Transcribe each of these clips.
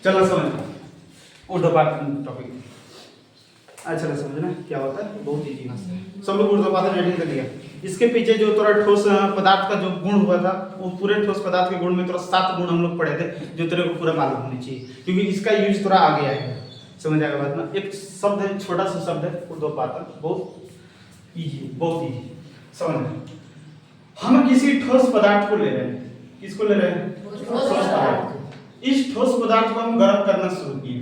चलो समझ ऊर्ध्वपातन टॉपिक अच्छा समझना क्या होता है, बहुत इजी है। सब लोग ऊर्ध्वपातन रेडी कर लिया। इसके पीछे जो थोड़ा ठोस पदार्थ का जो गुण हुआ था, वो पूरे ठोस पदार्थ के गुण में थोड़ा 7 गुण हम लोग पढ़े थे, जो तेरे को पूरा मालूम होनी चाहिए, क्योंकि इसका यूज थोड़ा आगे आएगा। समझ आएगा बात ना। एक शब्द है, छोटा सा शब्द है ऊर्ध्वपातन, बहुत इजी, बहुत इजी समझना। हम किसी ठोस पदार्थ को ले रहे हैं। किसको ले रहे हैं? ठोस पदार्थ। इस ठोस पदार्थ को हम गर्म करना शुरू किए।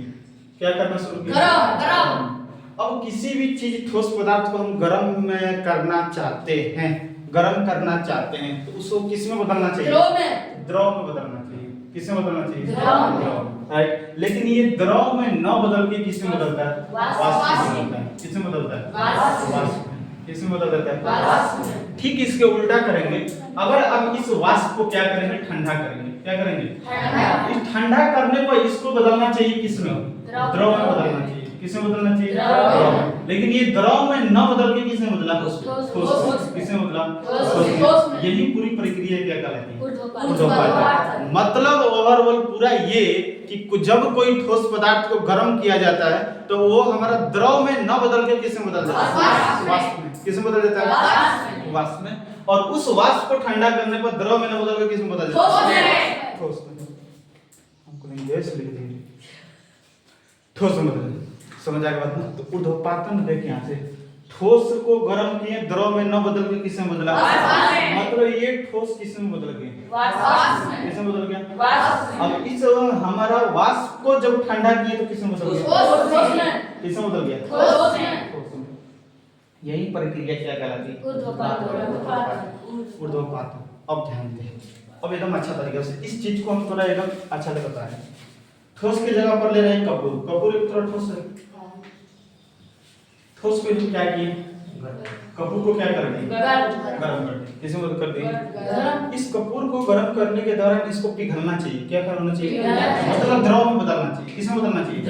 क्या करना शुरू किए? गरम। अब किसी भी चीज ठोस पदार्थ को हम गर्म में करना चाहते हैं, गर्म करना चाहते हैं, तो उसको किस में बदलना चाहिए? द्रव में। द्रव में बदलना चाहिए। किस में बदलना चाहिए? द्रव। राइट। लेकिन ये द्रव में न बदल के किस में बदलता है? वाष्प में बदलता है। किस में बदलता है? वाष्प में। किस में बदल देता है? वाष्प में। ठीक इसके उल्टा करेंगे। अगर अब इस वाष्प को क्या करेंगे? ठंडा करेंगे। क्या करेंगे? ठंडा। इस ठंडा करने पर इसको बदलना चाहिए किस में? द्रव में बदलना चाहिए। किस में बदलना चाहिए? द्रव में। लेकिन ये द्रव में न बदल के किस में बदला? ठोस। किस में बदला? ठोस में। यही पूरी प्रक्रिया क्या कहलाती है? ऊर्ध्वपातन। मतलब ओवरऑल पूरा ये कि जब कोई ठोस पदार्थ को गर्म किया जाता है तो वो हमारा द्रव में न बदल के किस में बदल जाता है? वाष्प में। किस में बदल जाता है? वाष्प में। और उस वाष्प को ठंडा करने पर द्रव में न बदल के किस में बदल जाता है? ठोस में। हमको इंग्लिश लिख देंगे, ठोस में बदल। समझ आएगा बात ना। तो ऊर्ध्वपातन देख यहाँ से ठोस को गर्म किए, द्रव में न बदल के किस में बदला? मतलब ये ठोस किस में बदल गया? वाष्प में। किस में बदल गया? वाष्प में। अब इस हमारा वाष्प को जब ठंडा किए तो किस में बदल गया? ठोस में। किस में बदल गया? ठोस में। यही प्रक्रिया क्या कहलाती है? ऊर्ध्वपातन। अब ध्यान दें, अब एकदम अच्छा तरीके से इस चीज को हम थोड़ा एकदम अच्छा से बता रहे हैं। ठोस की जगह पर ले रहे हैं कपूर। कपूर एक तरह ठोस है। ठोस को क्या किए? कपूर को क्या कर दिए? गरम कर दिए। किस में कर दिए? इस कपूर को गरम करने के दौरान इसको पिघलना चाहिए। क्या करना चाहिए? मतलब द्रव में बदलना चाहिए। किस में बदलना चाहिए?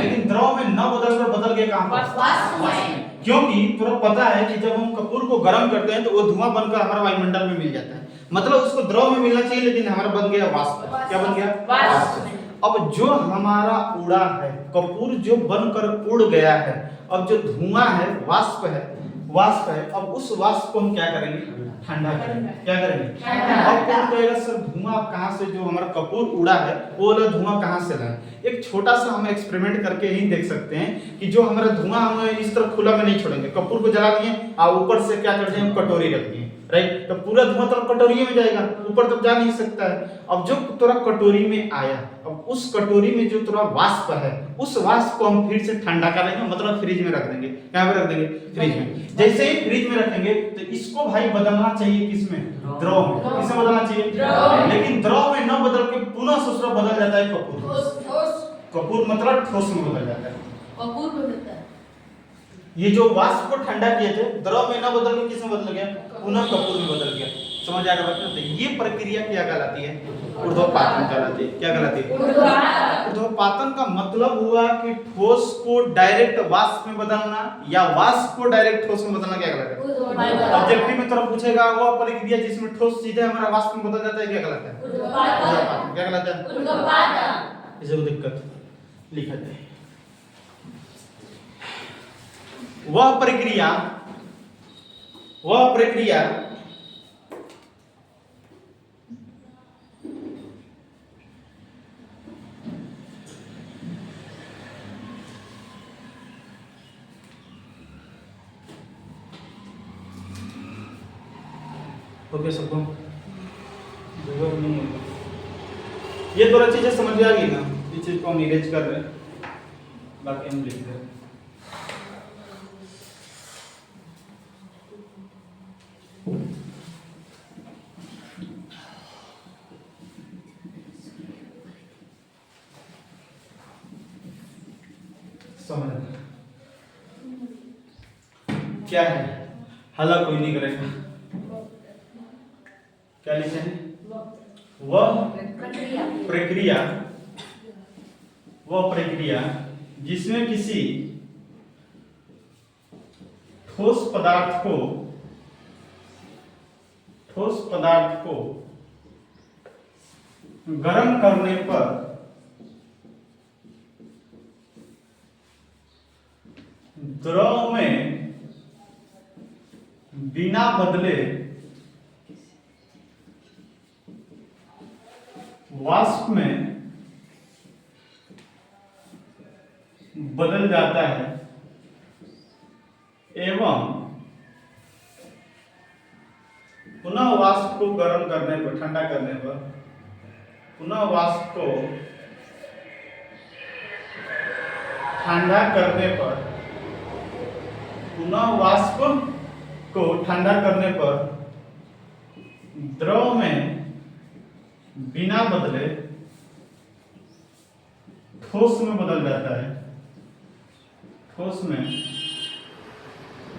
लेकिन द्रव में न बदल कर बदल गया कहां पर? वाष्प में। क्योंकि तुरंत पता है कि जब हम कपूर को गर्म करते हैं तो वो धुआं बनकर हमारा वायुमंडल में मिल जाता है, मतलब उसको द्रव में मिलना चाहिए, लेकिन हमारा बन गया वाष्प। क्या बन गया? वाष्प। अब जो हमारा उड़ा है कपूर, जो बनकर उड़ गया है, अब जो धुआं है वाष्प है, वाष्प है। अब उस वाष्प को हम क्या करेंगे? ठंडा करेंगे। क्या करेंगे? अब कौन कहेगा सर धुआं कहां से, जो हमारा कपूर उड़ा है वो वाला धुआं कहां से लाए? एक छोटा सा हम एक्सपेरिमेंट करके ही देख सकते हैं कि जो हमारा धुआं हम इस तरह खुला में नहीं छोड़ेंगे। कपूर को जला दिए और ऊपर से क्या करते हैं? हम कटोरी रख दिए, राइट। तो पूरा धुआं तो कटोरी में जाएगा, ऊपर तक जा नहीं सकता है। अब जो थोड़ा कटोरी में आया, अब उस कटोरी में जो थोड़ा वाष्प है, उस वाष्प को हम फिर से ठंडा करेंगे, मतलब फ्रिज में रख देंगे। क्या में रख देंगे? फ्रिज में। जैसे ही फ्रिज में रखेंगे तो इसको भाई बदलना चाहिए किसमें? द्रव में। किसमें बदलना चाहिए? लेकिन द्रव में न बदल के पुनः दूसरा बदल जाता है कपूर। कपूर मतलब ठोस में बदल जाता है। कपूर बदलता है। ये जो वाष्प को ठंडा किए थे, द्रव में न बदल के किस में बदल गया? पुनः कपूर में बदल गया। समझ आ रहा है? ये प्रक्रिया क्या कहलाती है? ऊर्ध्वपातन कहलाती है। क्या कहलाती है? ऊर्ध्वपातन का मतलब हुआ कि ठोस को डायरेक्ट वाष्प में बदलना या वाष्प को डायरेक्ट ठोस में बदलना। क्या कहलाता है? ऑब्जेक्टिव में तरफ पूछेगा वो प्रक्रिया जिसमें ठोस सीधे हमारा वाष्प में बदल जाता है, क्या कहलाता है? ऊर्ध्वपातन। क्या कहलाता है? ऊर्ध्वपातन। इसे दिक्कत लिखा जाए। वह प्रक्रिया ओके सबको ये थोड़ा चीजें समझ में आ गई ना? इस चीज को हम इरेज कर रहे हैं, बाकी हम लिख रहे हैं। समझ क्या है? हला कोई नहीं करेगा। क्या लिखे हैं? वह प्रक्रिया जिसमें किसी ठोस पदार्थ को गर्म करने पर द्रव में बिना बदले वाष्प में बदल जाता है एवं पुनः वाष्प को गर्म करने पर, ठंडा करने पर, पुनः वाष्प को ठंडा करने पर, पुनः वाष्प को ठंडा करने पर द्रव में बिना बदले ठोस में बदल जाता है, ठोस में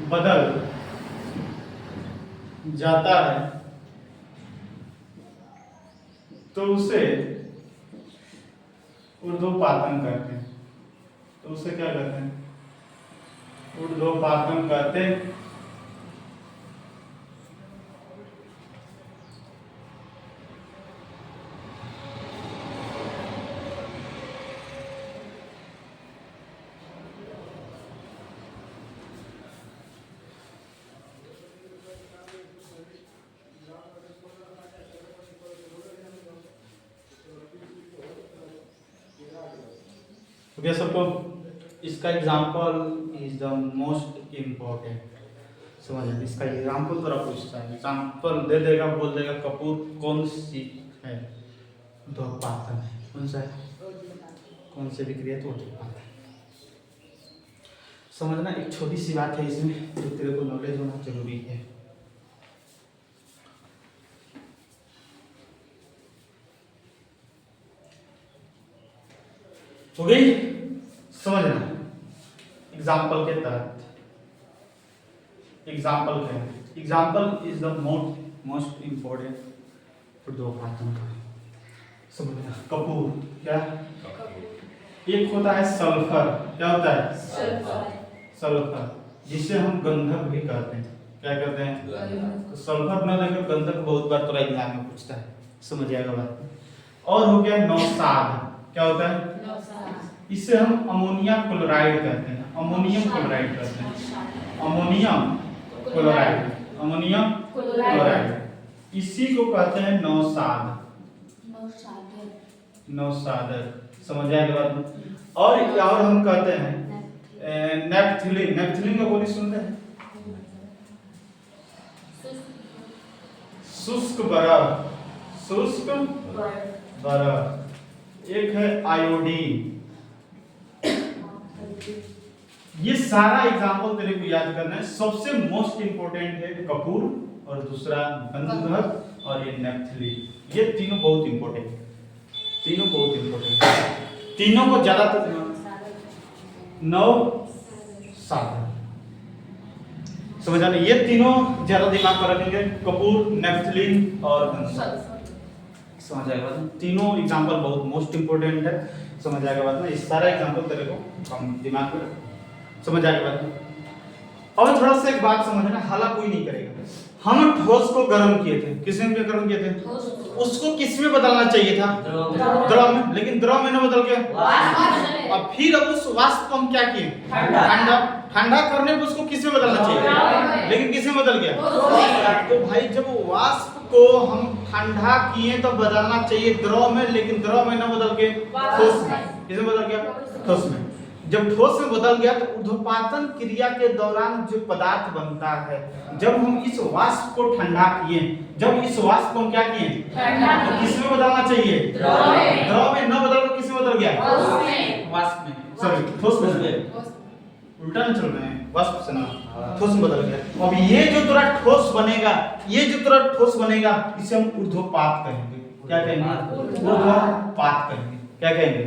बदल जाता है, तो उसे ऊर्ध्वपातन कहते हैं। तो उसे क्या कहते हैं? ऊर्ध्वपातन कहते हैं। ओके सबको इसका example is the most important. समझ, इसका एग्जांपल थोड़ा पूछता है, एग्जांपल दे देगा, बोल देगा कपूर कौन सी है? ऊर्ध्वपातन है। कौन सा है? कौन से विक्रिया? तो ऊर्ध्वपातन। समझना, एक छोटी सी बात है इसमें जो तेरे को नॉलेज होना जरूरी है। हो गई? समझना, एग्जाम्पल के तहत, एग्जाम्पल क्या है? Example is the most important ऊर्ध्वपातन का। समझना, कपूर क्या? एक होता है सल्फर। क्या होता है? सल्फर, जिसे हम गंधक भी कहते हैं। क्या कहते हैं? तो सल्फर न लेकर गंधक बहुत बार तो एग्जाम में पूछता है, समझ आएगा बात। और हो गया नौसाद। क्या होता है? इसे हम अमोनिया क्लोराइड कहते हैं, अमोनियम क्लोराइड कहते हैं, अमोनियम क्लोराइड, अमोनियम क्लोराइड। इसी को कहते हैं नौसाद, नौसादर। समझ आएगा बात। और हम कहते हैं नेपथिलीन। नेपथिलीन का बोली सुनते हैं? शुष्क बर्फ, शुष्क बर्फ। एक है आयोडीन। ये सारा एग्जाम्पल तेरे को याद करना है। सबसे मोस्ट इंपोर्टेंट है कपूर, और दूसरा गंधक, और ये नेपथिलीन। ये तीनों बहुत इंपोर्टेंट है, तीनों बहुत इंपोर्टेंट है। तीनों को ज्यादातर नौसाद, समझ आना, ये तीनों ज्यादा दिमाग में रखेंगे, कपूर, नेपथिलीन और गंधक। समझ आएगा बात। तीनों एग्जाम्पल बहुत मोस्ट इंपोर्टेंट है, समझ आएगा बात ना। इस सारा एग्जाम्पल तेरे को कम दिमाग में, समझ आएगा बात। और थोड़ा सा एक बात समझना, हाला कोई नहीं करेगा। हम ठोस को गर्म किए थे, किसमें गर्म किए थे? उसको किस में बदलना चाहिए था? द्रव में। लेकिन द्रव में न बदल गया। अब फिर अब उस वाष्प को हम क्या किए? ठंडा करने पर उसको किस में बदलना चाहिए? लेकिन किस में बदल गया? तो भाई जब वाष्प को हम ठंडा किए तो बदलना चाहिए द्रव में, लेकिन द्रव में न बदल के ठोस में। किसमें बदल गया? ठोस में। जब ठोस में बदल गया तो ऊर्ध्वपातन क्रिया के दौरान जो पदार्थ बनता है, जब हम इस वाष्प को ठंडा किए, जब इस वाष्प को हम क्या किए? तो किसमें बदलना चाहिए? द्रव में। न बदलकर किसमें बदल गया? वाष्प में, सॉरी ठोस में। उल्टा नहीं चल रहे हैं, वाष्प से ना ठोस में बदल गया। अब ये जो तेरा ठोस बनेगा, ये जो तेरा ठोस बनेगा, इसे हम ऊर्ध्वपात कहेंगे। क्या कहेंगे? ऊर्ध्वपात कहेंगे। क्या कहेंगे?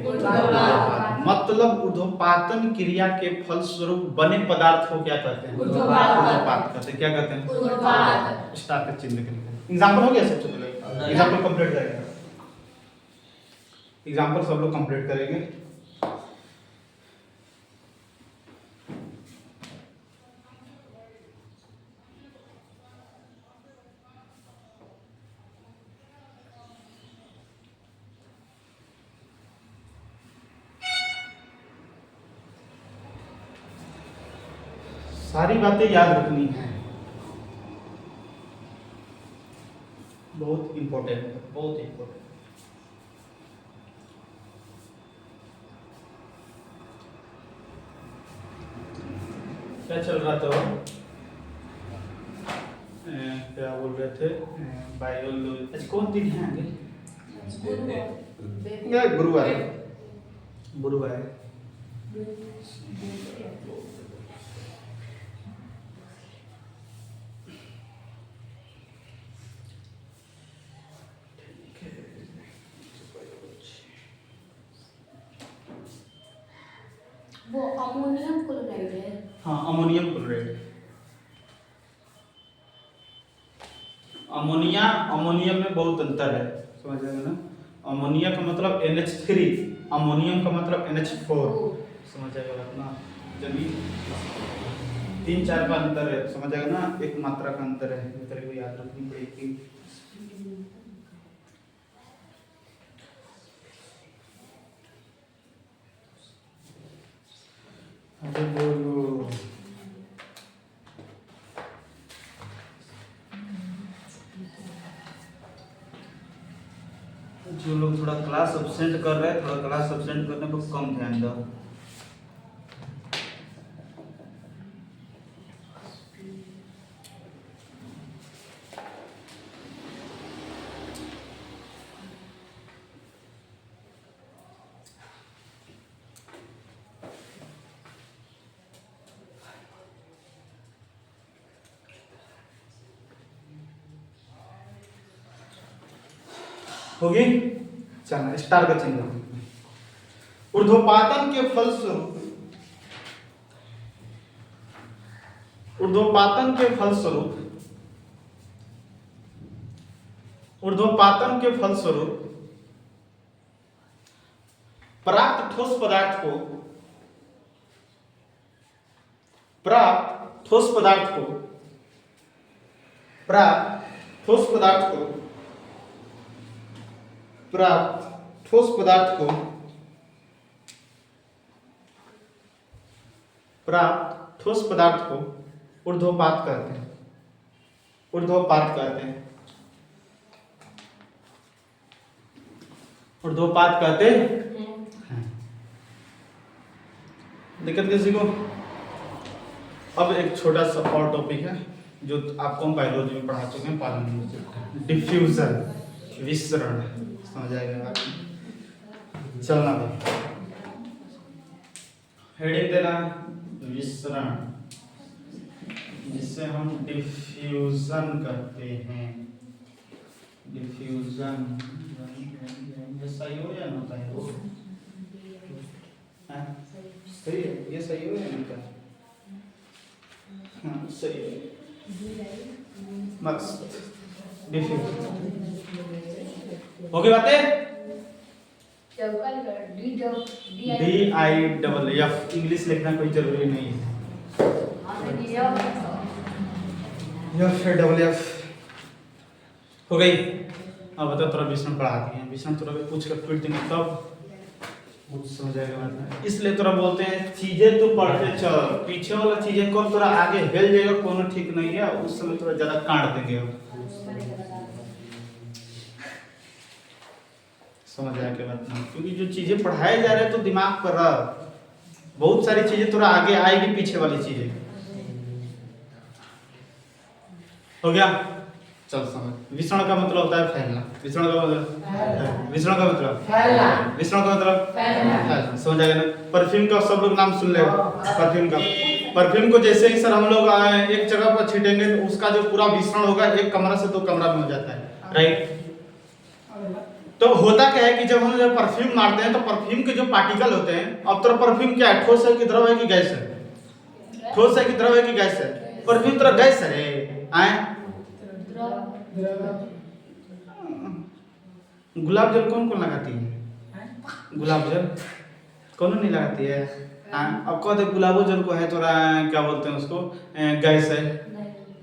मतलब ऊर्ध्वपातन क्रिया के फलस्वरूप बने पदार्थ को क्या कहते हैं? ऊर्ध्वपात कहते हैं। क्या कहते हैं? स्टार का चिन्ह करेंगे। एग्जांपल हो गया सबसे पहले? एग्जांपल कंप्लीट करेंगे, एग्जांपल सब लोग कंप्लीट करेंगे। सारी बातें याद रखनी है, बहुत इंपॉर्टेंट है, बहुत इंपॉर्टेंट। क्या चल रहा था? क्या बोल रहे थे? बायोलॉजी। अच्छा कौन दिन है आगे? गुरुवार। गुरुवार वो अमोनियम क्लोराइड है। हाँ अमोनियम क्लोराइड। अमोनिया अमोनियम में बहुत अंतर है, समझ रहे ना? अमोनिया का मतलब NH3, अमोनियम का मतलब NH4, समझ जाएगा बात ना? जमीन 3-4 का अंतर है, समझ जाएगा ना? एक मात्रा का अंतर है, तेरे को याद रखनी पड़ेगी। अरे बोलो। जो लोग थोड़ा क्लास एब्सेंट कर रहे हैं, थोड़ा क्लास एब्सेंट करने पर कम ध्यान दो। होगी? चलो स्टार का चिन्ह। ऊर्ध्वपातन के फलस्वरूप, ऊर्ध्वपातन के फलस्वरूप, ऊर्ध्वपातन के फलस्वरूप प्राप्त ठोस पदार्थ को, प्राप्त ठोस पदार्थ को, प्राप्त ठोस पदार्थ को, प्राप्त ठोस पदार्थ को, प्राप्त ठोस पदार्थ को ऊर्ध्वपात कहते हैं, ऊर्ध्वपात कहते हैं, ऊर्ध्वपात कहते हैं। दिक्कत किसी को? अब एक छोटा सा और टॉपिक है जो आपको हम बायोलॉजी में पढ़ा चुके हैं, पालन, डिफ्यूजन, विसरण, समझ आएगा? चलना भाई, हेडिंग देना विसरण, जिसे हम डिफ्यूजन कहते हैं। डिफ्यूजन सही हो या ना सही हो? सही है, ये सही हो या नहीं? हाँ सही है, मस्त डिफ्यूजन। ओके बातें? DIFF इंग्लिश लिखना कोई जरूरी नहीं है। FF हो गई। अब बता, थोड़ा विषण पढ़ा दिए, विषण थोड़ा पूछ कर पीट देंगे तब कुछ समझ जाएगा। इसलिए थोड़ा बोलते हैं चीजें तो पढ़ते चल, पीछे वाला चीजें कब थोड़ा आगे हिल जाएगा कोनो ठीक नहीं है, उस समय थोड़ा ज्यादा काट देंगे। समझ आया क्या बात? क्योंकि जो चीजें पढ़ाए जा रहे हैं तो दिमाग पर रह, बहुत सारी चीजें थोड़ा आगे आएगी, पीछे वाली चीजें। हो गया? चल समझ। विसरण का मतलब होता है फैलना। विसरण का मतलब, विसरण का मतलब फैलना, विसरण का मतलब फैलना, समझ आएगा ना? परफ्यूम का सब लोग नाम सुन ले, परफ्यूम का, परफ्यूम को जैसे ही सर हम लोग एक जगह पर छीटेंगे तो उसका जो पूरा विसरण होगा एक कमरा से 2 कमरा में हो जाता है, राइट? तो होता क्या है कि जब हम परफ्यूम मारते हैं तो परफ्यूम के जो पार्टिकल होते हैं, अब तो परफ्यूम क्या है, ठोस है कि द्रव है कि गैस है? ठोस है कि द्रव है कि गैस है? परफ्यूम तो गैस है, आए? गुलाब जल कौन कौन लगाती है? गुलाब जल कौन नहीं लगाती है? अब कह दे गुलाबो जल को है थोड़ा क्या बोलते हैं उसको, गैस है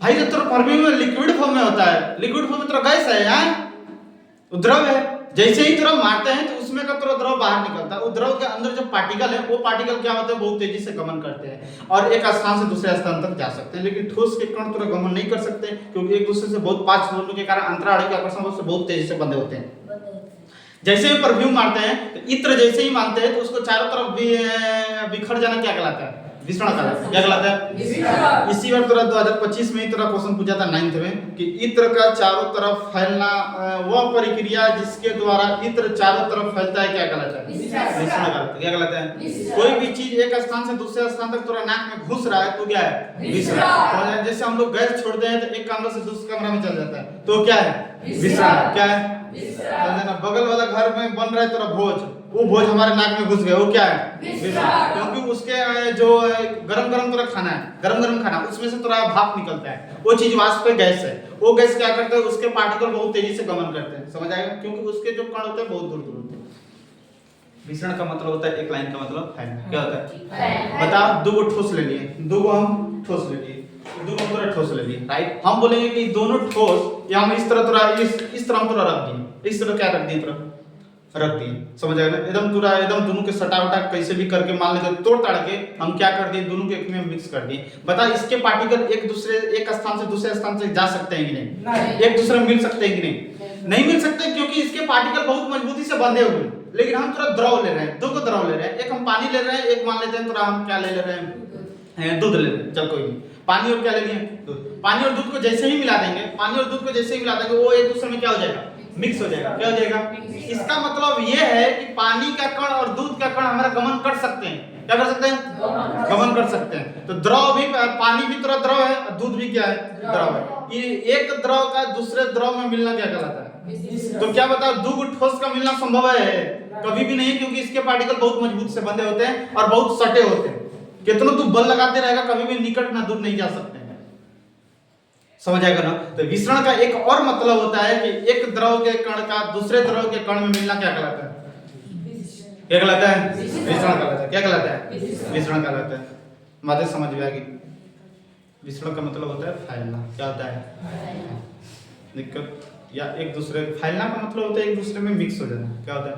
भाई। जब तेरा परफ्यूम में लिक्विड फॉर्म में होता है, लिक्विड फॉर्म में तेरा गैस है, द्रव है। जैसे ही तुरंत मारते हैं तो उसमें का तुरंत द्रव बाहर निकलता है, वो द्रव के अंदर जो पार्टिकल है वो पार्टिकल क्या होते हैं, बहुत तेजी से गमन करते हैं और एक स्थान से दूसरे स्थान तक जा सकते हैं। लेकिन ठोस के कण तुरंत गमन नहीं कर सकते क्योंकि एक दूसरे से बहुत पास होने के कारण अंतराणु के आकर्षण बल से बहुत तेजी से बंधे होते हैं। जैसे ही परफ्यूम मारते हैं तो इत्र जैसे ही मारते हैं तो उसको चारों तरफ भी बिखर जाना क्या कहलाता है, विसरण कहलाता है। क्या कहलाता है? इसी बार तुरंत 2025 में इतना क्वेश्चन पूछा था 9th में कि इत्र का चारों तरफ फैलना वह प्रक्रिया जिसके द्वारा इत्र चारों तरफ फैलता है क्या कहलाता है? विसरण कहलाता है। क्या कहलाता है? कोई भी चीज एक स्थान से दूसरे स्थान तक तुरंत नाक में घुस रहा है तो क्या है? विसरण। जैसे हम लोग गैस छोड़ते हैं तो एक कमरे से दूसरे कमरे में चल जाता है तो क्या है? विसरण। क्या है? बगल वाला घर में बन रहा है तेरा भोज, वो भोज हमारे नाक में घुस गया, वो क्या है? क्योंकि उसके जो गरम गरम तुरा खाना है, गरम गरम खाना, उसमें से तुरा भाप निकलता है, वो चीज वाष्प गैस है। वो गैस क्या करता है, उसके पार्टिकल बहुत तेजी से गमन करते हैं। समझ आएगा? क्योंकि उसके जो कण होते हैं बहुत दूर दूर होते हैं। विसरण का मतलब होता है एक लाइन का मतलब फैलना। क्या होता है? बताओ, दो गो ठोस ले लिए, दो गो हम ठोस ले लिए, दो गो पूरा ठोस ले लिए, राइट? हम बोलेंगे कि दोनों ठोस या हम इस तरह तुरा इस तरह हम तुरा रख दिए, इस तरह क्या रख दिए, तुरा रख दिए। समझ आएगा? एकदम पूरा एकदम दोनों के सटा वटा कैसे भी करके मान लेते तोड़ ताड़ के हम क्या कर दिए, दोनों के एक में मिक्स कर दिए। बता, इसके पार्टिकल एक स्थान से दूसरे स्थान से जा सकते हैं कि नहीं? एक दूसरे में मिल सकते हैं कि नहीं? नहीं मिल सकते क्योंकि इसके पार्टिकल बहुत मजबूती से बंधे हुए। लेकिन हम थोड़ा द्रव ले रहे हैं, दो को द्रव ले रहे हैं, एक हम पानी ले रहे हैं, एक मान लेते हैं थोड़ा हम क्या ले रहे हैं, दूध ले रहे हैं। चल कोई नहीं, पानी और क्या ले लिए, दूध। पानी और दूध को जैसे ही मिला देंगे, पानी और दूध को जैसे ही मिला देंगे वो एक दूसरे में क्या हो जाएगा, मिक्स हो जाएगा। क्या हो जाएगा? इसका मतलब ये है कि पानी का कण और दूध का कण हमारा गमन कर सकते हैं। क्या कर सकते हैं? गमन कर सकते हैं। तो द्रव भी, पानी भी तरह द्रव है और दूध भी क्या है, द्रव है। ये एक द्रव का दूसरे द्रव में मिलना क्या कहलाता है? तो क्या बताओ, दो ठोस का मिलना संभव है? कभी भी नहीं, क्योंकि इसके पार्टिकल बहुत मजबूत से बंधे होते हैं और बहुत सटे होते हैं। कितना तू बल लगाते रहेगा कभी भी निकट ना दूर नहीं जा सकते हैं। समझ आएगा ना? तो विसरण का एक और मतलब होता है कि एक द्रव के कण का दूसरे द्रव के कण में मिलना क्या कहलाता है? क्या कहलाता है? विसरण कहलाता है। क्या कहलाता है? विसरण कहलाता है। बातें समझ में आ गई? विसरण का मतलब होता है फैलना। क्या होता है? दिक्कत या एक दूसरे, फैलना का मतलब होता है एक दूसरे में मिक्स हो जाना। क्या होता है?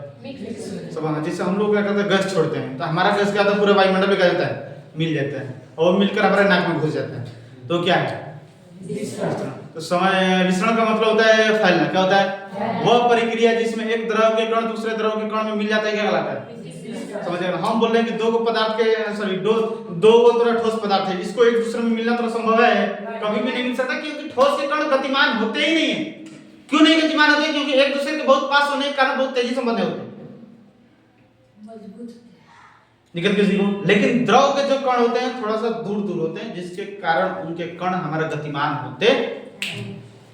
सब जैसे हम लोग क्या करते हैं, गैस छोड़ते हैं तो हमारा गैस क्या होता है, पूरे वायुमंडल में क्या जाता है, मिल जाता है और मिलकर हमारे नाक में घुस जाता है। तो क्या है? तो समय विसरण का मतलब होता है फैलना। क्या होता है? वह प्रक्रिया जिसमें एक द्रव के कण दूसरे द्रव के कण में मिल जाता है। क्या कहलाता है? समझ आएगा? हम बोल रहे हैं कि दो को पदार्थ के सॉरी दो को ठोस पदार्थ है, इसको एक दूसरे में मिलना तो संभव है? कभी भी नहीं मिल सकता, क्योंकि ठोस के कण गतिमान होते ही नहीं है। क्यों नहीं गतिमान होते? क्योंकि एक दूसरे के बहुत पास होने के कारण बहुत तेजी से बंधे होते हैं, निकल के जीरो। लेकिन द्रव के जो कण होते हैं थोड़ा सा दूर दूर होते हैं, जिसके कारण उनके कण हमारा गतिमान होते।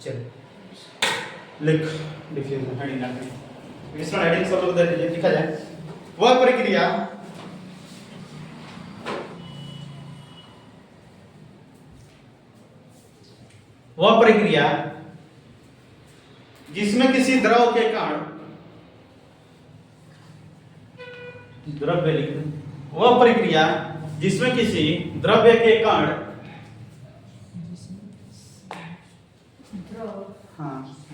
चलिए लिखिए हेडिंग ना विसरण हेडिंग सब लोग दे दीजिए, लिखा जाए वह प्रक्रिया जिसमें किसी द्रव के कण द्रव्य लिख, वह प्रक्रिया जिसमें किसी द्रव्य के कण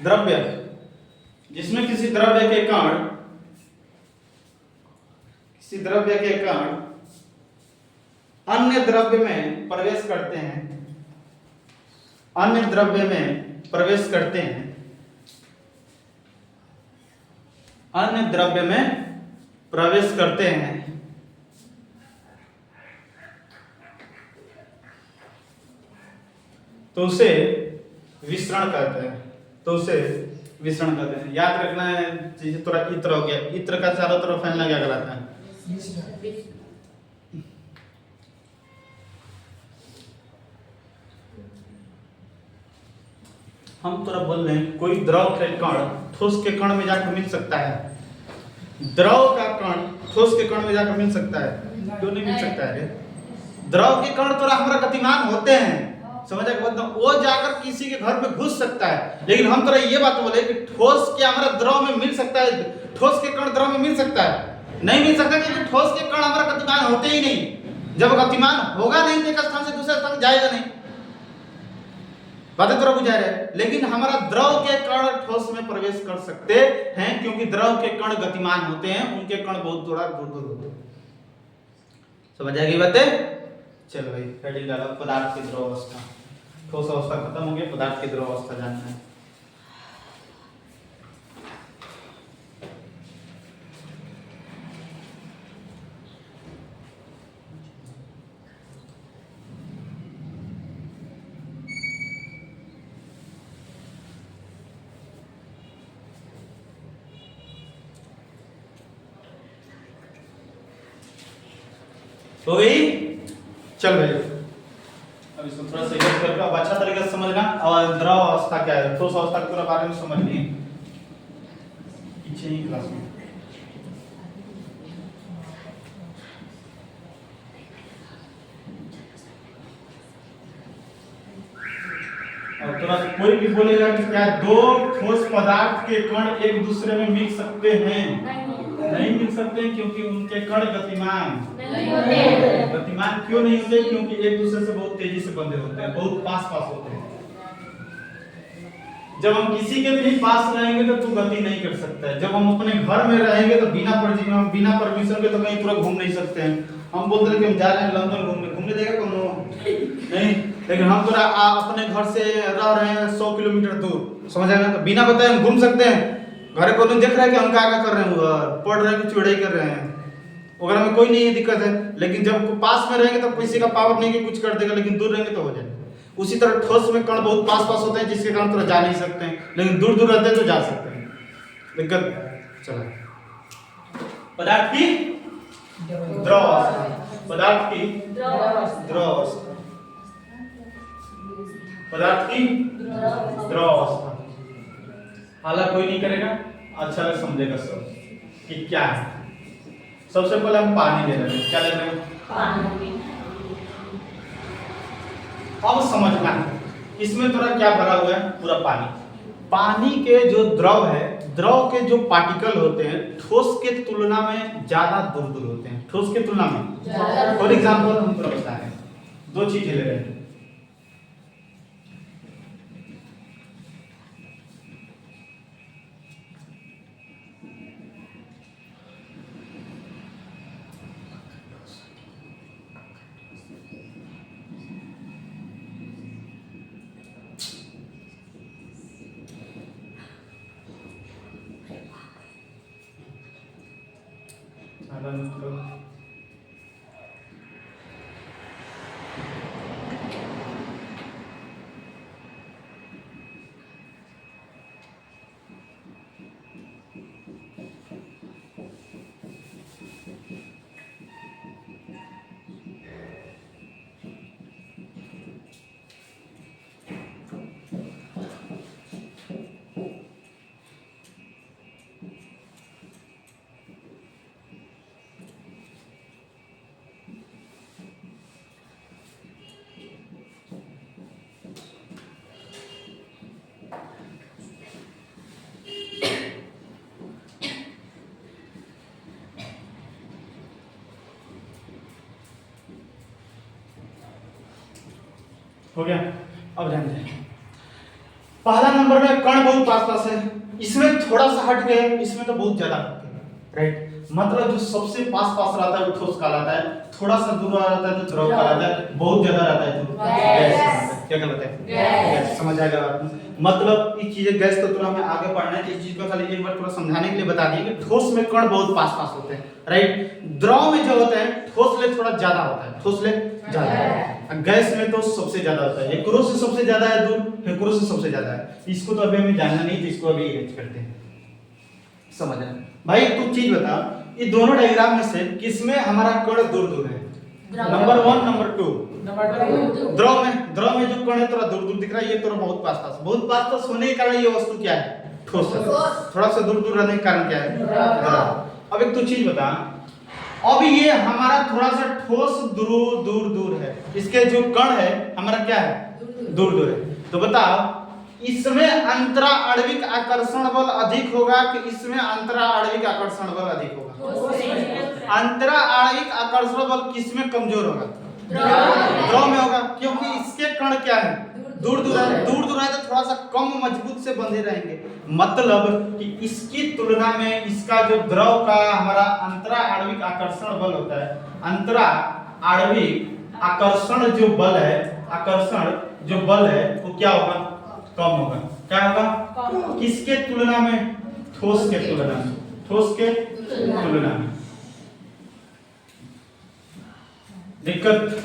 द्रव्य जिसमें किसी द्रव्य के कण अन्य द्रव्य में प्रवेश करते हैं, अन्य द्रव्य में प्रवेश करते हैं, अन्य द्रव्य में प्रवेश करते हैं, तो उसे विसरण कहते हैं। तो उसे विसरण कहते हैं। याद रखना है, जैसे थोड़ा इत्र हो गया, इत्र का चारों तरफ फैलना क्या कहलाता है? हम थोड़ा बोल रहे हैं कोई द्रव के कण ठोस के कण में जाकर मिल सकता है, द्रव का कण ठोस के कण में जाकर मिल सकता है? क्यों नहीं मिल सकता है? द्रव के कण थोड़ा हमारा गतिमान होते हैं, समझ आएगा? मतलब वो जाकर किसी के घर में घुस सकता है। लेकिन हम थोड़ा ये बात बोले कि ठोस के हमारा द्रव में मिल सकता है, ठोस के कण द्रव में मिल सकता है? नहीं मिल सकता, क्योंकि ठोस के कण हमारा गतिमान होते ही नहीं। जब गतिमान होगा नहीं तो एक स्थान से दूसरे स्थान जाएगा नहीं। बातें थोड़ा बुझा रहे हैं। लेकिन हमारा द्रव के कण ठोस में प्रवेश कर सकते हैं क्योंकि द्रव के कण गतिमान होते हैं, उनके कण बहुत थोड़ा दूर दूर होते हैं। समझ आ गई बातें? चलो भाई हेडिंग डालो, पदार्थ की द्रव अवस्था। ठोस अवस्था खत्म हो गई, पदार्थ की द्रव अवस्था जानना है। हो गई? चल भाई अब इसको थोड़ा सा याद करके अब अच्छा तरीके से समझना। और द्रव अवस्था क्या है, ठोस अवस्था के पूरा बारे में समझ लिए पीछे ही क्लास में। और थोड़ा कोई भी बोलेगा कि क्या दो ठोस पदार्थ के कण एक दूसरे में मिल सकते हैं? नहीं मिल सकते क्योंकि उनके कण गतिमान नहीं होते। गतिमान क्यों नहीं होते? क्योंकि एक दूसरे से बहुत तेजी से बंधे होते हैं, बहुत पास पास होते हैं। जब हम किसी के भी पास रहेंगे तो तू गति नहीं कर सकता है। जब हम अपने घर में रहेंगे तो बिना परमिशन के तो कहीं पूरा घूम नहीं सकते हैं। हम बोलते हैं कि हम जा रहे हैं लंदन घूमने देगा कौन? नहीं। लेकिन हम पूरा अपने घर से रह रहे हैं 100 किलोमीटर दूर, समझ आया ना? तो बिना बताए हम घूम सकते हैं। घर को देख रहा है कि हम क्या कर रहे हैं, पढ़ रहे हैं कि चढ़ाई कर रहे हैं, वगैरह में कोई नहीं है दिक्कत है। लेकिन जब पास में रहेंगे तो किसी का पावर नहीं कि कुछ कर देगा, लेकिन दूर रहेंगे तो हो जाएगा। उसी तरह ठोस में कण बहुत पास पास होते हैं जिसके कारण थोड़ा जा नहीं सकते हैं, लेकिन दूर दूर रहते हैं तो जा सकते हैं। दिक्कत चला। पदार्थ की द्रव अवस्था, पदार्थ की द्रव अवस्था, पदार्थ की द्रव अवस्था। हालांकि कोई नहीं करेगा, अच्छा से समझेगा सब कि क्या है। सबसे पहले हम पानी ले रहे हैं। क्या ले रहे हैं? पानी। अब समझना है इसमें थोड़ा क्या भरा हुआ है, पूरा पानी। पानी के जो द्रव है, द्रव के जो पार्टिकल होते हैं ठोस के तुलना में ज्यादा दूर दूर होते हैं। ठोस के तुलना में फॉर एग्जांपल हम पूरा बता रहे हैं, दो चीजें ले रहे हैं। हो गया? अब ध्यान दें, पहला नंबर में कण बहुत पास पास है, इसमें थोड़ा सा हट गए, इसमें तो बहुत ज्यादा हट गए। राइट? मतलब जो सबसे पास पास रहता है वो ठोस कहलाता है, थोड़ा सा दूर रहता है तो द्रव कहलाता है, बहुत ज्यादा रहता है तो गैस। क्या कहलाता है? गैस। समझ आएगा बात? मतलब ये चीजें गैस तो थोड़ा हमें आगे पढ़ना है, तो इस चीज को खाली एक बार थोड़ा समझाने के लिए बता दिए कि ठोस में कण बहुत पास पास होते हैं। राइट? द्रव में जो होता है ठोस ले थोड़ा ज्यादा होता है, ठोस ले ज्यादा है। गैस में तो सबसे ज्यादा होता है, एकरो से सबसे ज्यादा है दूर, एकरो से सबसे ज्यादा है। इसको तो अभी हमें जानना नहीं, तो इसको अभी इरेज करते हैं। समझना भाई, तू चीज बता, ये दोनों डायग्राम में से किसमें हमारा कण दूर दूर है? Number 1, number 2। द्रव में जो कण है थोड़ा दूर दूर दिख रहा है, ये थोड़ा बहुत पास पास। बहुत पास पास होने के कारण ये वस्तु क्या है? ठोस है। थोड़ा सा दूर दूर रहने के कारण क्या है? द्रव। अब एक तू चीज बता, अब ये हमारा थोड़ा सा ठोस दूर दूर दूर है, इसके जो कण है हमारा क्या है? दूर दूर है। तो बताओ इसमें अंतरा आणविक आकर्षण बल अधिक होगा कि इसमें अंतरा आणविक आकर्षण बल अधिक होगा? अंतरा आणविक आकर्षण बल किसमें कमजोर होगा? द्रव में होगा, क्योंकि इसके कण क्या है? दूर दूर है, दूर दूर है तो थोड़ा सा कम मजबूत से बंधे रहेंगे। मतलब कि इसकी तुलना में इसका जो द्रव का हमारा अंतरा आणविक आकर्षण बल होता है, अंतरा आणविक आकर्षण जो बल है, आकर्षण जो बल है वो क्या होगा, कम होगा। क्या होगा, किसके तुलना में, ठोस के तुलना में, ठोस के तुलना में। दिक्कत,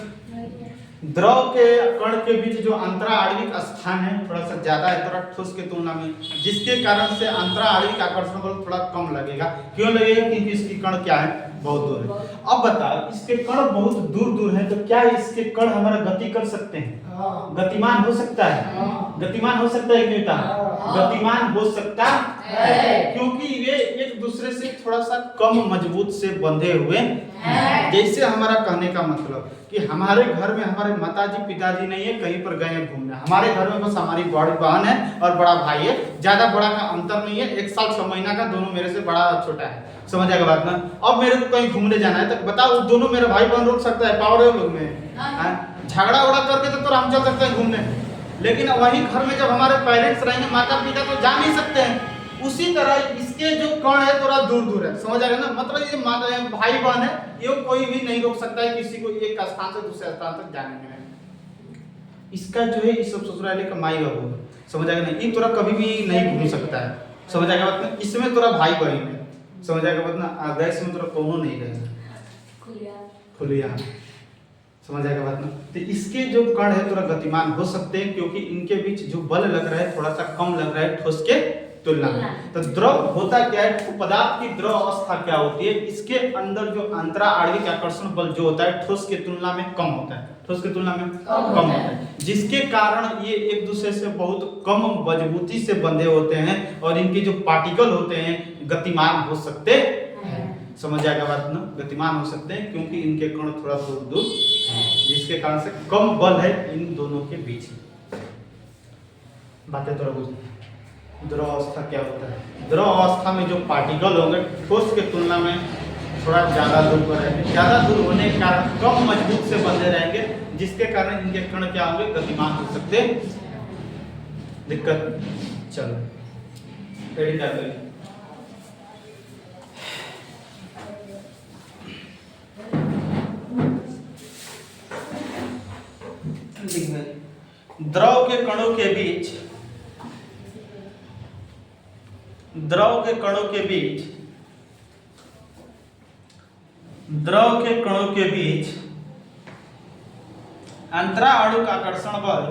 द्रव के कण के बीच जो अंतरा आणविक स्थान है थोड़ा सा ज्यादा है थोड़ा ठोस के तुलना में, जिसके कारण से अंतरा आणविक आकर्षण बल थोड़ा कम लगेगा। क्यों लगेगा, क्योंकि इसकी कण क्या है, बहुत दूर है। अब बताओ, इसके कण बहुत दूर दूर है तो क्या इसके कण हमारा गति कर सकते हैं, गतिमान हो सकता है, गतिमान हो सकता है कि बेटा, गतिमान हो सकता है, क्योंकि वे एक दूसरे से थोड़ा सा कम मजबूत से बंधे हुए हैं। जैसे हमारा कहने का मतलब कि हमारे घर में हमारे माताजी पिताजी नहीं है, कहीं पर गए हैं घूमने, हमारे घर में बस हमारी बड़ी बहन है और बड़ा भाई है, ज्यादा बड़ा का अंतर नहीं है, 1 साल 6 महीना का, दोनों मेरे से बड़ा छोटा है, समझ आएगा बात ना। अब मेरे को कहीं घूमने जाना है तो बताओ दोनों मेरे भाई बहन रोक सकता है, पावर है लोग में, झगड़ा उड़ा करके तो हम चल सकते हैं घूमने, लेकिन वहीं घर में जब हमारे पेरेंट्स रहेंगे, माता पिता, तो जा नहीं सकते हैं। उसी तरह इसके जो कण है थोड़ा दूर दूर है, समझ आएगा ना, मतलब ये भाई बहन है, ये कोई भी नहीं रोक सकता है किसी को एक स्थान से दूसरे स्थान तक जाने में। इसका जो है इस सब ससुराली का माई बाबू है, समझ आएगा ना, ये तोरा कभी भी नहीं घूम सकता है, समझ आएगा बात ना। इसमें तोरा भाई बहन है, समझ आएगा बात ना, गैस में तोरा कोनो नहीं रहेगा, खुलिया, समझ आएगा बात ना। तो इसके जो कण है थोड़ा गतिमान हो सकते हैं, क्योंकि इनके बीच जो बल लग रहा है थोड़ा सा कम लग रहा है ठोस के तुलना में। तो द्रव होता क्या है, पदार्थ की द्रव अवस्था क्या होती है, इसके अंदर जो अंतरा आणविक आकर्षण बल जो होता है ठोस की तुलना में कम होता है, ठोस की तुलना में कम होता है, जिसके कारण ये एक दूसरे से बहुत कम मजबूती से बंधे होते हैं और इनके जो पार्टिकल होते हैं गतिमान हो सकते हैं, समझ आएगा बात ना, गतिमान हो सकते हैं क्योंकि इनके कण थोड़ा दूर दूर हैं, जिसके कारण से कम बल है इन दोनों के बीच। बातें थोड़ा बुझ, द्रव अवस्था क्या होता है, द्रव अवस्था में जो पार्टिकल होंगे ठोस के तुलना में थोड़ा ज्यादा दूर पर रहेंगे, ज्यादा दूर होने के कारण कम मजबूत से बंधे रहेंगे, जिसके कारण इनके कण क्या होंगे, गतिमान हो सकते। दिक्कत, चलो रेडी कर लो। द्रव के कणों के बीच, द्रव के कणों के बीच, द्रव के कणों के बीच अंतरा आणविक आकर्षण बल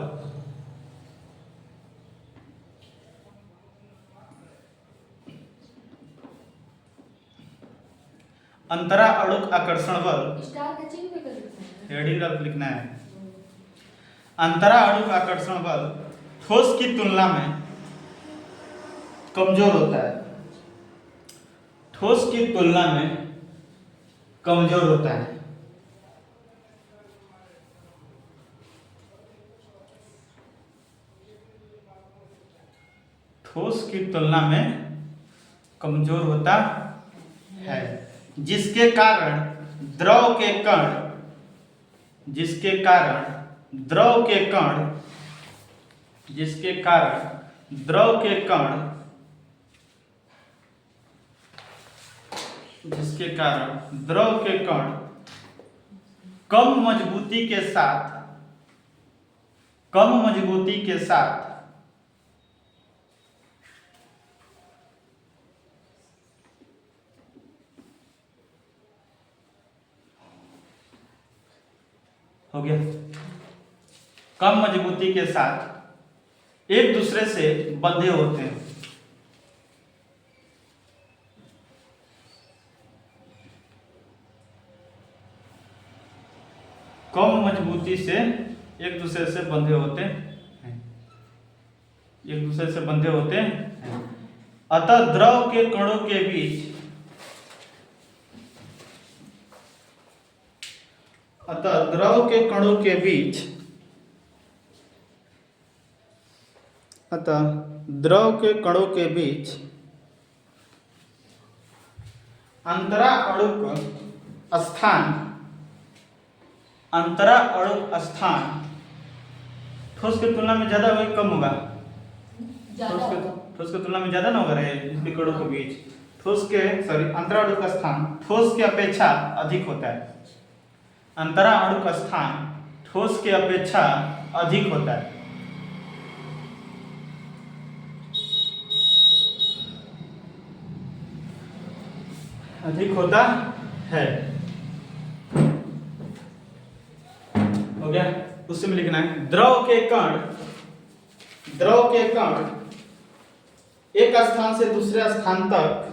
अंतरा आणविक आकर्षण बल स्टार का चिन्ह भी कर सकते हैं, हेडिंग रख लिखना है। अंतरा आणविक आकर्षण बल ठोस की तुलना में कमजोर होता है, ठोस की तुलना में कमजोर होता है। ठोस की तुलना में कमजोर होता है, जिसके कारण द्रव के कण, जिसके कारण द्रव के कण, जिसके कारण द्रव के कण, जिसके कारण द्रव के कण कम मजबूती के साथ, कम मजबूती के साथ हो गया, कम मजबूती के साथ एक दूसरे से बंधे होते हैं। कम मजबूती से एक दूसरे से बंधे होते हैं, एक दूसरे से बंधे होते हैं। अतः द्रव के कणों के बीच, अतः द्रव के कणों के बीच, अतः द्रव के कणों के बीच अंतरा अणुक स्थान, अंतरा अणुक स्थान ठोस की तुलना में ज्यादा होगा कम होगा? ज्यादा होगा। ठोस की तुलना में ज्यादा ना होगा रे बिकड़ों के बीच। ठोस के अंतरा अणु का स्थान ठोस की अपेक्षा अधिक होता है। अंतरा अणु का स्थान ठोस की अपेक्षा अधिक होता है। अधिक होता है। हो गया? उससे में लिखना है द्रव के कण एक स्थान से दूसरे स्थान तक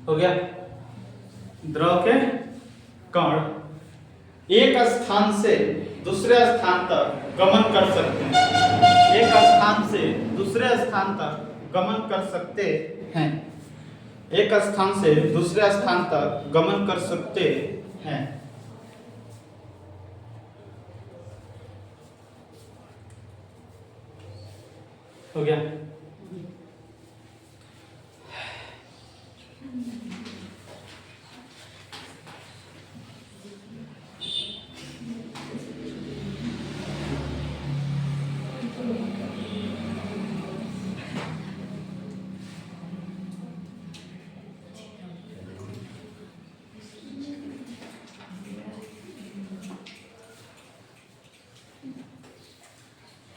हो गया? द्रव के कण एक स्थान से दूसरे स्थान तक गमन कर सकते हैं। एक स्थान से दूसरे स्थान तक गमन कर सकते हैं। एक स्थान से दूसरे स्थान तक गमन कर सकते हैं। हो गया?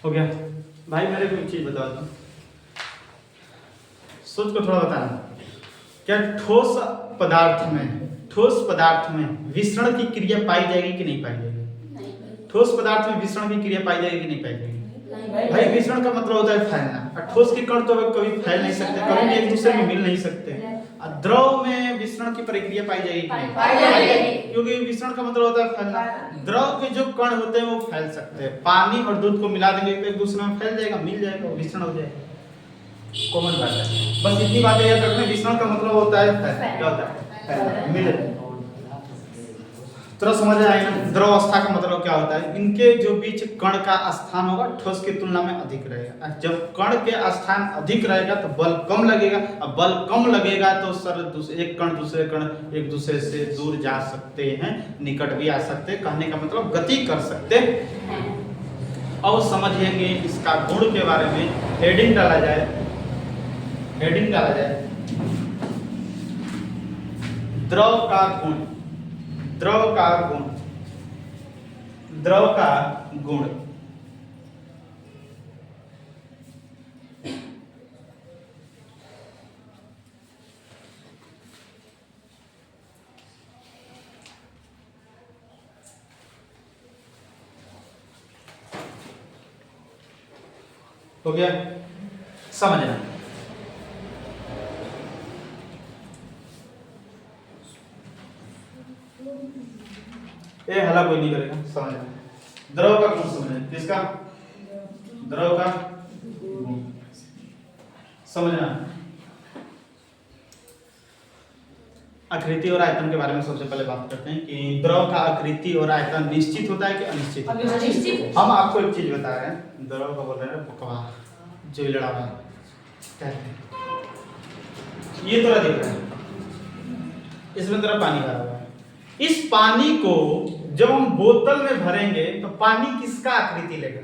हो गया? भाई मेरे को एक चीज बता दो, सोच को थोड़ा बताना। क्या ठोस पदार्थ में विसरण की क्रिया पाई जाएगी कि नहीं पाई जाएगी? ठोस पदार्थ में विसरण की क्रिया पाई जाएगी कि नहीं पाई जाएगी? भाई विसरण का मतलब होता है फैलना, और ठोस के कण तो कभी फैल नहीं सकते, कभी भी एक दूसरे में मिल नहीं सकते। और द्रव में विसरण की प्रक्रिया पाई जाएगी कि नहीं पाई जाएगी? क्योंकि विसरण का मतलब होता है फैलना। द्रव के जो कण होते हैं वो फैल सकते हैं। पानी और दूध को मिला देंगे तो एक दूसरे में फैल जाएगा, मिल जाएगा, विसरण हो जाएगा। कॉमन बात है, बस इतनी बातें याद रखना। विसरण का मतलब होता है फैलना। क्या होता है? मिले। तो समझ आएगा द्रव अवस्था का मतलब क्या होता है। इनके जो बीच कण का स्थान होगा ठोस की तुलना में अधिक रहेगा। जब कण के स्थान अधिक रहेगा तो बल कम लगेगा, और बल कम लगेगा तो एक कण एक दूसरे से दूर जा सकते हैं, निकट भी आ सकते हैं। कहने का मतलब गति कर सकते हैं। अब समझेंगे इसका गुण के बारे में। हेडिंग डाला जाए द्रव का गुण। हो गया? समझना। ये हला कोई नहीं करेगा। समझना द्रव का गुण समझना। किसका? द्रव का गुण समझना। आकृति और आयतन के बारे में सबसे पहले बात करते हैं कि द्रव का आकृति और आयतन निश्चित होता है कि अनिश्चित? अनिश्चित। हम आपको एक चीज बता रहे हैं, द्रव का बोल रहे हैं बकवा जो लड़ा हुआ है, ये तरह दिख रहा है, इसमें तरह पानी भरा हुआ है। इस पानी को जब हम बोतल में भरेंगे तो पानी किसका आकृति लेगा?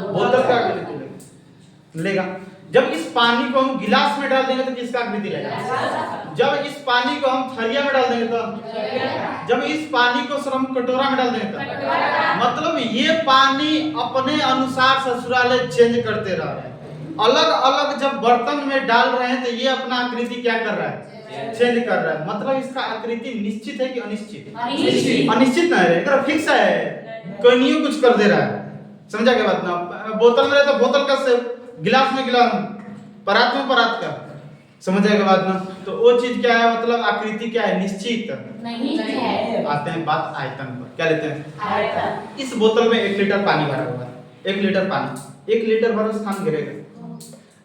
बोतल का आकृति लेगा। जब इस पानी को हम गिलास में डाल देंगे तो किसका आकृति लेगा? जब इस पानी को हम थरिया में डाल देंगे तो, जब इस पानी को हम कटोरा में डाल देंगे तो, मतलब ये पानी अपने अनुसार ससुराले चेंज करते रह रहे हैं। अलग अलग जब बर्तन में डाल रहे हैं तो ये अपना आकृति क्या कर रहा है? चेंज कर रहा है। मतलब इसका आकृति निश्चित है कि अनिश्चित? अनिश्चित ना है, इधर फिक्स है, कोई नहीं कुछ कर दे रहा है। समझा क्या बात ना? बोतल में रहे तो बोतल का से, गिलास में गिलास, परात में परात का। समझ आएगा बात ना? तो वो चीज क्या है, मतलब आकृति क्या है? निश्चित नहीं है। आते हैं बात आयतन पर। क्या लेते हैं? आयतन। इस बोतल में 1 लीटर पानी भरा हुआ है। 1 लीटर पानी 1 लीटर भर स्थान घेरेगा।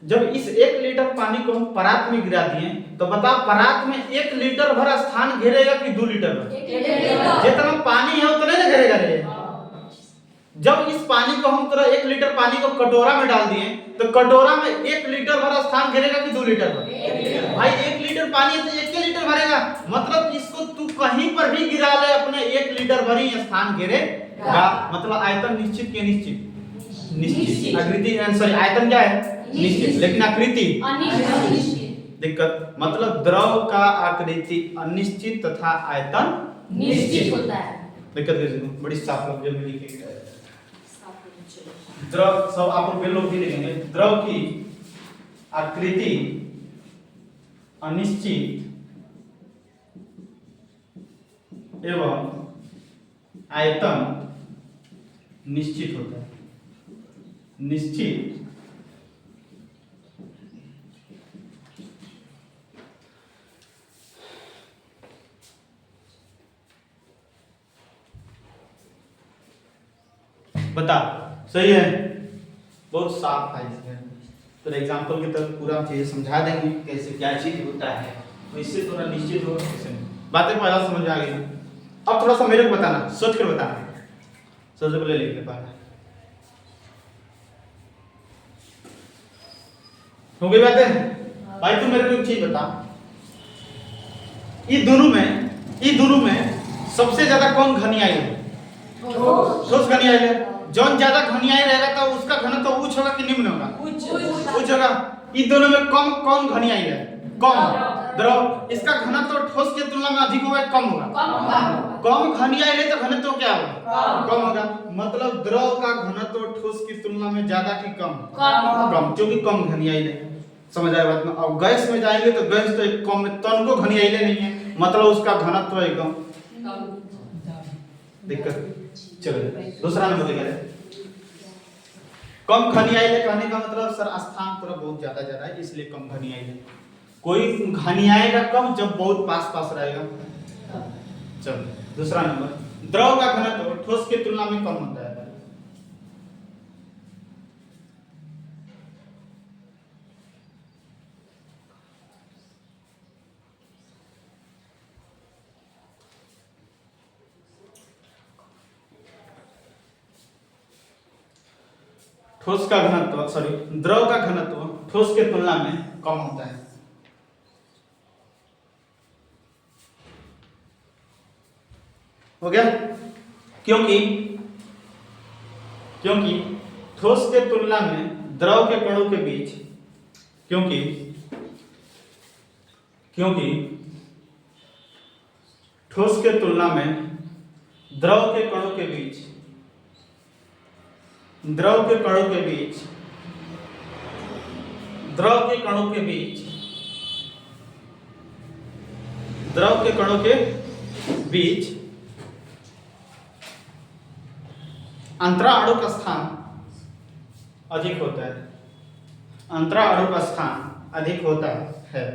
जब इस 1 लीटर पानी को हम परात में गिरा दिए तो बता परात में 1 लीटर भर स्थान घेरेगा कि 2 लीटर भर? जितना पानी है उतना ना घेरेगा रे। जब इस पानी को हम तरह 1 लीटर पानी को कटोरा में डाल दिए तो कटोरा में 1 लीटर भरा स्थान घेरेगा कि 2 लीटर भर? भाई 1 लीटर पानी है तो 1 लीटर भरेगा, मतलब इसको तू कहीं पर भी गिरा ले अपने 1 लीटर भरी स्थान घेरेगा। मतलब आयतन निश्चित के निश्चित निश्चित आकृति सॉरी आयतन क्या है निश्चित, लेकिन आकृति अनिश्चित। दिक्कत मतलब द्रव का आकृति अनिश्चित तथा आयतन निश्चित होता है। दिक्कत कैसे बड़ी साफ लफ्ज में लिखे गए द्रव सब आप लोग लोग भी लिखेंगे द्रव की आकृति अनिश्चित एवं आयतन निश्चित होता है। निश्चित बता सही है, बहुत साफ है इसमें। तो एग्जांपल की तरफ पूरा चीजें समझा देंगे कैसे क्या चीज होता है, तो इससे थोड़ा निश्चित होगा कैसे बातें पहला समझ में आ गई। अब थोड़ा सा मेरे को बताना, सोच कर बताना, सबसे पहले लिख ले पहला हो गई बातें। भाई तू मेरे को एक चीज बता, ये दोनों में सबसे ज्यादा कौन घनियाई है? ठोस घनियाई है। जौन ज्यादा घनियाई रहेगा तो उसका घनत्व उच्च होगा कि निम्न होगा? उच्च होगा। इन दोनों में कम कौन घनियाई है? कम द्रव। इसका घनत्व ठोस के तुलना में अधिक होगा कम होगा? कम घनियाई है तो घनत्व क्या होगा? कम होगा। मतलब द्रव का घनत्व ठोस की तुलना में ज्यादा कि कम? कम, क्योंकि कम घनियाई है। समझ आया बात में? अब गैस में जाएंगे तो गैस तो एक कम तन को घनियाई नहीं है, मतलब उसका घनत्व एकदम दिक्कत। चलो दूसरा नंबर देखा जाए। कम घनियाई कहने का मतलब सर स्थान थोड़ा बहुत ज्यादा है इसलिए कम घनियाई है। कोई घनियाएगा कम जब बहुत पास पास रहेगा। चलो दूसरा नंबर, द्रव का घनत्व ठोस की तुलना में कम होता है। ठोस का घनत्व सॉरी द्रव का घनत्व ठोस के तुलना में कम होता है। हो गया? क्योंकि ठोस के तुलना में द्रव के कणों के बीच क्योंकि ठोस के तुलना में द्रव के कणों के बीच द्रव के कणों के बीच अंतरा अणु का स्थान अधिक होता है। अंतरा अणु का स्थान अधिक होता है।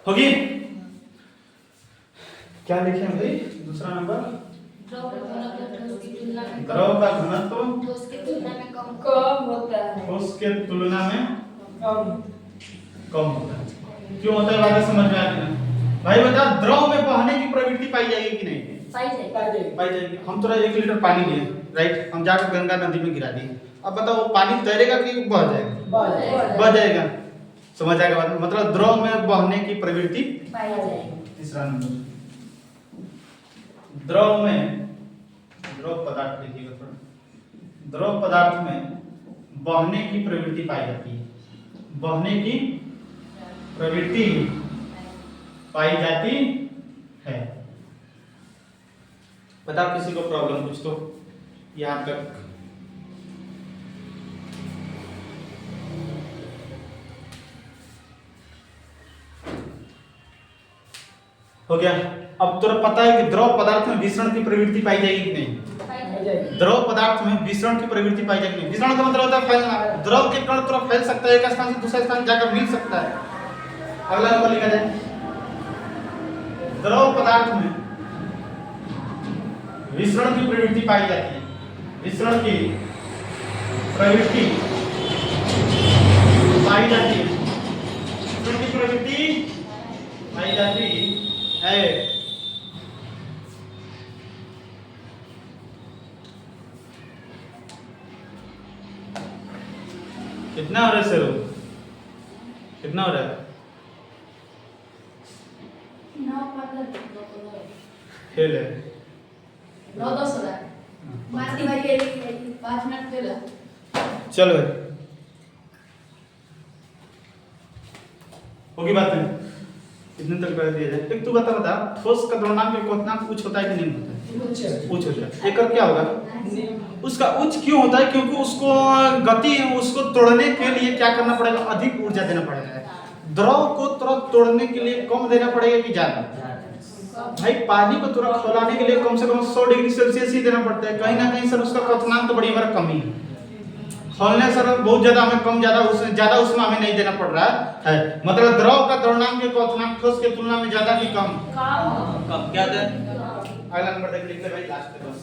होगी? क्या लिखे हैं भाई? दूसरा नंबर, द्रव का घनत्व ठोस की तुलना में द्रव का घनत्व ठोस की तुलना में कम होता है। ठोस के तुलना में कम होता है। क्यों होता है बात समझ में आ गई ना? भाई बता, द्रव में बहने की प्रवृत्ति पाई जाएगी कि नहीं? पाई जाएगी। हम थोड़ा 1 लीटर पानी लिए, राइट, हम जाकर गंगा नदी में गिरा दिए। अब बताओ वो पानी तैरेगा कि बह जाएगा? बह जाएगा। समझ आएगा बात? मतलब द्रव में बहने की प्रवृत्ति पाई जाएगी। तीसरा नंबर, द्रव पदार्थ देखिएगा थोड़ा, द्रव पदार्थ में बहने की प्रवृत्ति पाई जाती है। बहने की प्रवृत्ति पाई जाती है। बताओ किसी को प्रॉब्लम कुछ तो यहां तक? हो गया? अब तुरा पता है कि द्रव पदार्थ में विसरण की प्रवृत्ति पाई जाएगी कि नहीं? द्रव पदार्थ में विसरण की प्रवृत्ति पाई जाएगी नहीं? विसरण का मतलब होता है फैलना। द्रव के कण तुरंत फैल सकता है, एक स्थान से दूसरे स्थान जाकर मिल सकता है। अगला नंबर लिखा जाए, द्रव पदार्थ में विसरण की प्रवृत्ति पाई जाती है। विसरण की प्रवृत्ति पाई जाती है। विसरण की प्रवृत्ति पाई जाती है। कितना हो रहा है सर? कितना हो रहा है? 9-15 फेल है। 9-10 हो रहा है। मारती मारी 5 मिनट फेल है। चलो होगी बात है, इतने तक कर दिया जाए। एक तू बता ठोस का द्रव्यमान में क्वथनांक उच्च होता है कि नहीं होता है? उच्च होता है। एक क्या होगा? उसका उच्च क्यों होता है? क्योंकि उसको गति उसको तोड़ने के लिए क्या करना पड़ेगा? अधिक ऊर्जा देना पड़ेगा। द्रव को तुरंत तोड़ने के लिए कम देना पड़ेगा कि ज्यादा? भाई पानी को तुरंत खौलाने के लिए कम से कम 100 डिग्री सेल्सियस ही देना पड़ता है। कहीं ना कहीं सर उसका क्वथनांक तो बड़ी हमारा कमी है। खोलने सर बहुत ज्यादा हमें कम ज्यादा उसमें हमें नहीं देना पड़ रहा है। मतलब द्रव का द्रव्यमान के क्वथनांक ठोस के तुलना में ज्यादा कि कम? कम। क्या दे? अगला नंबर देख लिख ले भाई, लास्ट पे बस।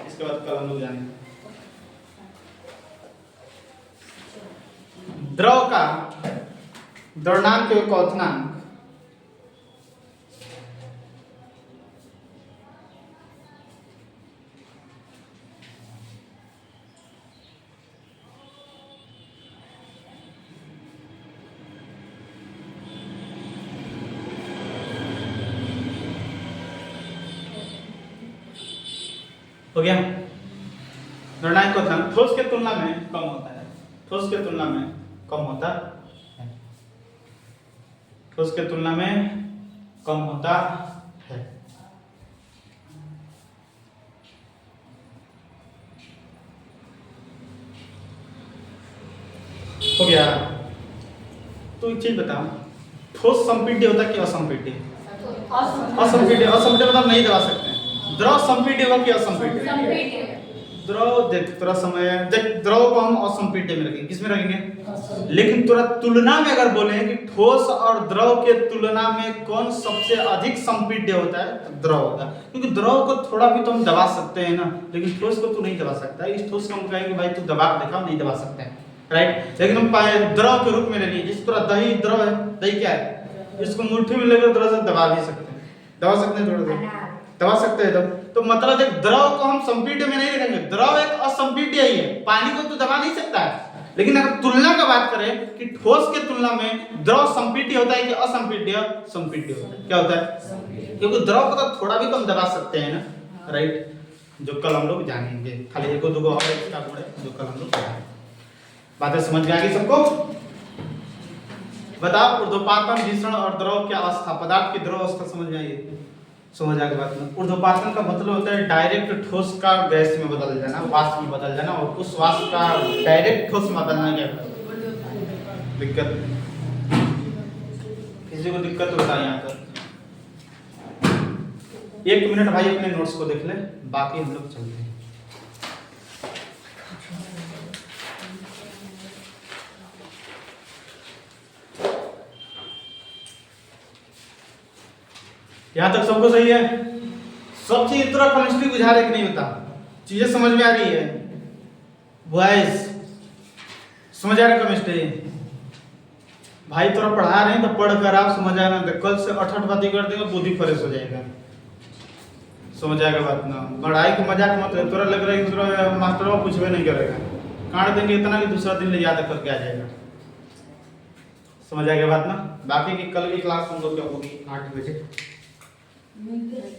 इसके बाद कल हम लोग जाएंगे द्रव का द्रव्यमान के क्वथनांक हो गया। निर्णायक क्वथनांक ठोस के तुलना में कम होता है। ठोस के तुलना में कम होता है। ठोस के तुलना में कम होता है। हो गया। तो एक चीज बताओ, ठोस संपीड्य होता है कि असंपीड्य? असंपीड्य। असंपीड्य मतलब नहीं दबा सकते हैं। द्रव संपीड्य होगा कि असंपीड्य? द्रव देख थोड़ा समय देख, द्रव को हम असंपीड्य में रखेंगे। किसमें रखेंगे? लेकिन थोड़ा तुलना में अगर बोले कि ठोस और द्रव के तुलना में कौन सबसे अधिक संपीड्य होता है, तो द्रव होता है। क्योंकि द्रव को थोड़ा भी तो हम दबा सकते हैं ना, लेकिन ठोस को तू नहीं दबा सकता। इस ठोस को हम कहेंगे भाई तू दबा के दिखा, नहीं दबा सकते हैं, राइट। लेकिन हम द्रव के रूप में ले लिए, जिस तरह दही द्रव है। दही क्या है? इसको मुट्ठी में लेकर थोड़ा सा दबा भी सकते हैं। दबा सकते हैं, थोड़ा सा दबा सकते हैं। तो मतलब एक द्रव को हम संपीड्य में नहीं रखेंगे। द्रव एक असंपीड्य ही है। पानी को तो दबा नहीं सकता है। लेकिन अगर तुलना का बात करें कि ठोस के तुलना में द्रव संपीड्य होता है कि असंपीड्य? संपीड्य होता है। क्या होता है? क्योंकि द्रव को तो थोड़ा भी कम दबा सकते हैं ना, राइट। जो कल हम लोग जानेंगे, खाली एक दो और एक्स्ट्रा गुण है जो कल हम लोग जानेंगे। बातें समझ में आ गई सबको? बताओ ऊर्ध्वपातन, विसरण और द्रव की अवस्था, पदार्थ की द्रव अवस्था समझ में आई? समझ आ गई बात में। ऊर्ध्वपातन का मतलब होता है डायरेक्ट ठोस का गैस में बदल जाना, वाष्प में बदल जाना, और उस वाष्प का डायरेक्ट ठोस में बदलना। क्या दिक्कत? किसी को दिक्कत होता है यहाँ पर? 1 मिनट भाई अपने नोट्स को देख ले, बाकी हम लोग चलते हैं। यहाँ तक सबको सही है? सब चीज इतना केमिस्ट्री बुझा रहे कि नहीं बता? चीजें समझ में आ रही है? बॉयज समझ आ रहा है केमिस्ट्री? भाई थोड़ा पढ़ा रहे हैं तो पढ़ कर आप समझ आना। कल से 8 बातें कर देंगे, बुद्धि फ्रेश हो जाएगा। समझ आएगा बात ना? पढ़ाई को मजाक मत ले। तोरा लग रहा है दूसरा मास्टर पूछवे नहीं करेगा, काट देंगे इतना कि दूसरा दिन ले याद करके आ जाएगा। समझ आएगा बात ना? बाकी की कल की क्लास हम लोग क्या होगी 8 बजे।